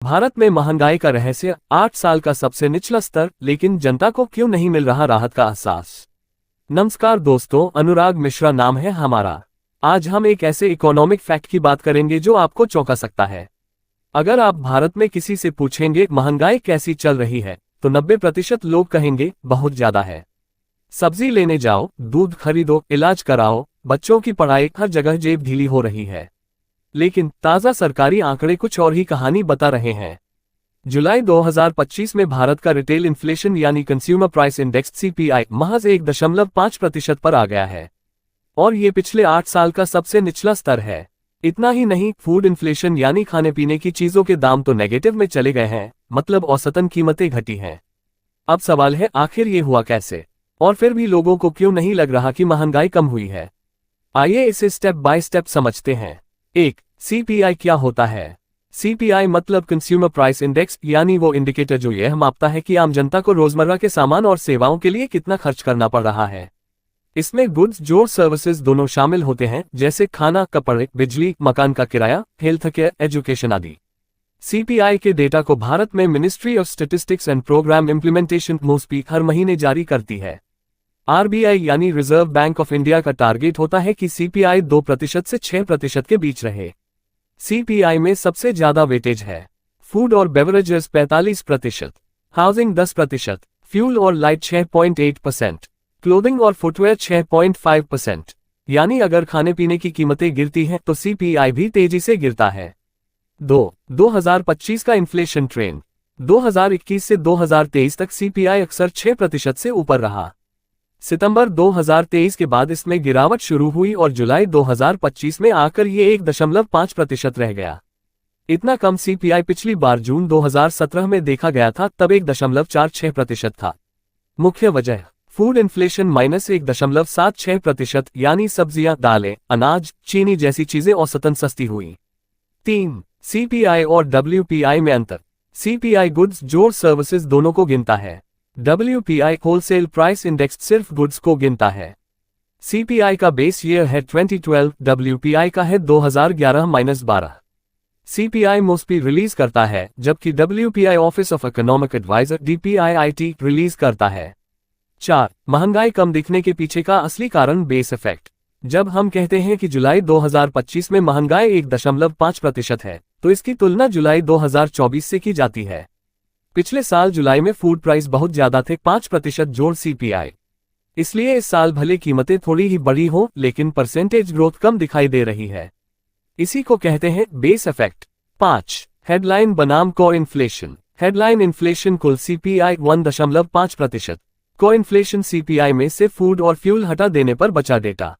भारत में महंगाई का रहस्य 8 साल का सबसे निचला स्तर, लेकिन जनता को क्यों नहीं मिल रहा राहत का एहसास। नमस्कार दोस्तों, अनुराग मिश्रा नाम है हमारा। आज हम एक ऐसे इकोनॉमिक फैक्ट की बात करेंगे जो आपको चौंका सकता है। अगर आप भारत में किसी से पूछेंगे महंगाई कैसी चल रही है, तो 90% लोग कहेंगे बहुत ज्यादा है। सब्जी लेने जाओ, दूध खरीदो, इलाज कराओ, बच्चों की पढ़ाई, हर जगह जेब ढीली हो रही है। लेकिन ताज़ा सरकारी आंकड़े कुछ और ही कहानी बता रहे हैं। जुलाई 2025 में भारत का रिटेल इन्फ्लेशन यानी कंज्यूमर प्राइस इंडेक्स CPI महज 1.5% पर आ गया है और ये पिछले 8 साल का सबसे निचला स्तर है। इतना ही नहीं, फूड इन्फ्लेशन यानी खाने पीने की चीजों के दाम तो नेगेटिव में चले गए हैं, मतलब औसतन कीमतें घटी हैं। अब सवाल है, आखिर ये हुआ कैसे और फिर भी लोगों को क्यों नहीं लग रहा कि महंगाई कम हुई है। आइए इसे स्टेप बाय स्टेप समझते हैं। 1. CPI क्या होता है। CPI मतलब कंज्यूमर प्राइस इंडेक्स, यानी वो इंडिकेटर जो यह मापता है कि आम जनता को रोजमर्रा के सामान और सेवाओं के लिए कितना खर्च करना पड़ रहा है। इसमें गुड्स और सर्विसेज दोनों शामिल होते हैं, जैसे खाना, कपड़े, बिजली, मकान का किराया, हेल्थ केयर, एजुकेशन आदि। CPI के डेटा को भारत में ministry of statistics and programme implementation MOSPI हर महीने जारी करती है। RBI यानी रिजर्व बैंक ऑफ इंडिया का टारगेट होता है कि CPI 2% से 6% के बीच रहे। CPI में सबसे ज्यादा वेटेज है फूड और बेवरेजेस 45%, हाउसिंग 10%, फ्यूल और लाइट 6.8%, क्लोथिंग और फुटवेयर 6.5%। यानी अगर खाने पीने की कीमतें गिरती हैं तो CPI भी तेजी से गिरता है। 2025 का इन्फ्लेशन ट्रेंड। 2021 से 2023 तक CPI अक्सर 6% से ऊपर रहा। सितंबर 2023 के बाद इसमें गिरावट शुरू हुई और जुलाई 2025 में आकर ये 1.5% रह गया। इतना कम CPI पिछली बार जून 2017 में देखा गया था, तब 1.46% था। मुख्य वजह फूड इन्फ्लेशन -1.76%, यानी सब्जियां, दालें, अनाज, चीनी जैसी चीजें औसतन सस्ती हुई। 3. CPI और WPI में अंतर। CPI गुड्स और सर्विसेज दोनों को गिनता है। WPI होलसेल प्राइस इंडेक्स सिर्फ गुड्स को गिनता है। CPI का बेस ईयर है 2012, WPI का है 2011-12। CPI MOSPI रिलीज करता है, जबकि WPI office of economic adviser DPIIT release करता है। 4. महंगाई कम दिखने के पीछे का असली कारण बेस इफेक्ट। जब हम कहते हैं कि जुलाई 2025 में महंगाई 1.5% है, तो इसकी तुलना जुलाई 2024 से की जाती है। पिछले साल जुलाई में फूड प्राइस बहुत ज्यादा थे, 5% जोड़ CPI। इसलिए इस साल भले कीमतें थोड़ी ही बढ़ी हो, लेकिन परसेंटेज ग्रोथ कम दिखाई दे रही है। इसी को कहते हैं बेस इफेक्ट। 5. हेडलाइन बनाम कोर इन्फ्लेशन। हेडलाइन इन्फ्लेशन कुल CPI 1.5%। कोर इन्फ्लेशन CPI में से फूड और फ्यूल हटा देने पर बचा डेटा।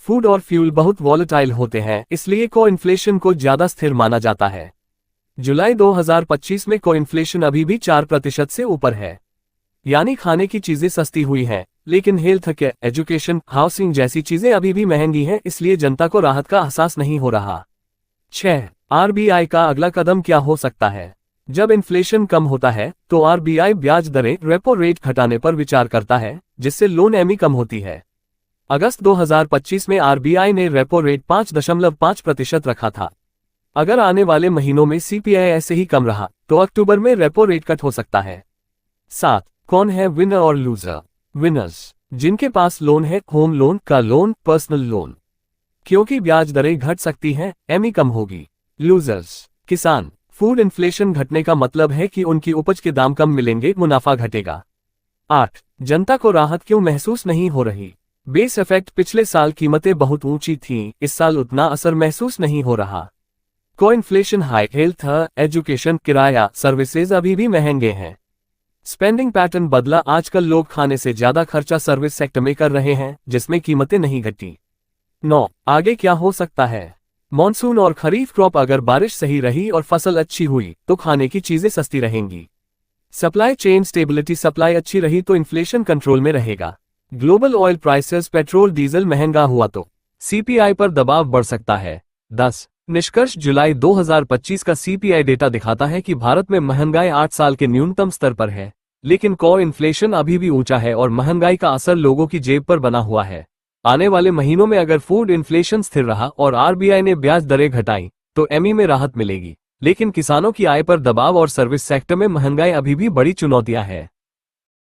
फूड और फ्यूल बहुत वॉलेटाइल होते हैं, इसलिए कोर इन्फ्लेशन को ज्यादा स्थिर माना जाता है। जुलाई 2025 में कोर इन्फ्लेशन अभी भी 4% से ऊपर है, यानी खाने की चीजें सस्ती हुई हैं, लेकिन हेल्थ केयर, एजुकेशन, हाउसिंग जैसी चीजें अभी भी महंगी हैं, इसलिए जनता को राहत का एहसास नहीं हो रहा। 6. RBI का अगला कदम क्या हो सकता है। जब इन्फ्लेशन कम होता है तो RBI ब्याज दरें, रेपो रेट घटाने पर विचार करता है, जिससे लोन EMI कम होती है। अगस्त 2025 में RBI ने रेपो रेट 5.5% रखा था। अगर आने वाले महीनों में CPI ऐसे ही कम रहा तो अक्टूबर में रेपो रेट कट हो सकता है। 7. कौन है विनर और लूजर। विनर्स जिनके पास लोन है, home loan, car loan, personal loan, क्योंकि ब्याज दरें घट सकती हैं, EMI कम होगी। लूजर्स किसान। फूड इन्फ्लेशन घटने का मतलब है कि उनकी उपज के दाम कम मिलेंगे, मुनाफा घटेगा। 8. जनता को राहत क्यों महसूस नहीं हो रही। Base effect. पिछले साल कीमतें बहुत ऊंची थीं, इस साल उतना असर महसूस नहीं हो रहा। Core inflation high, health, education, किराया, सर्विसेज अभी भी महंगे हैं। स्पेंडिंग पैटर्न बदला, आजकल लोग खाने से ज्यादा खर्चा सर्विस सेक्टर में कर रहे हैं, जिसमें कीमतें नहीं घटी। 9. आगे क्या हो सकता है। मॉनसून और खरीफ क्रॉप। अगर बारिश सही रही और फसल अच्छी हुई तो खाने की चीजें सस्ती रहेंगी। Supply chain stability. सप्लाई अच्छी रही तो इन्फ्लेशन कंट्रोल में रहेगा। Global oil prices, petrol diesel महंगा हुआ तो CPI पर दबाव बढ़ सकता है। 10. निष्कर्ष। जुलाई 2025 का CPI डेटा दिखाता है कि भारत में महंगाई 8 साल के न्यूनतम स्तर पर है, लेकिन कोर इन्फ्लेशन अभी भी ऊंचा है और महंगाई का असर लोगों की जेब पर बना हुआ है। आने वाले महीनों में अगर फूड इन्फ्लेशन स्थिर रहा और RBI ने ब्याज दरें घटाई तो EMI में राहत मिलेगी, लेकिन किसानों की आय पर दबाव और सर्विस सेक्टर में महंगाई अभी भी बड़ी चुनौतियां हैं।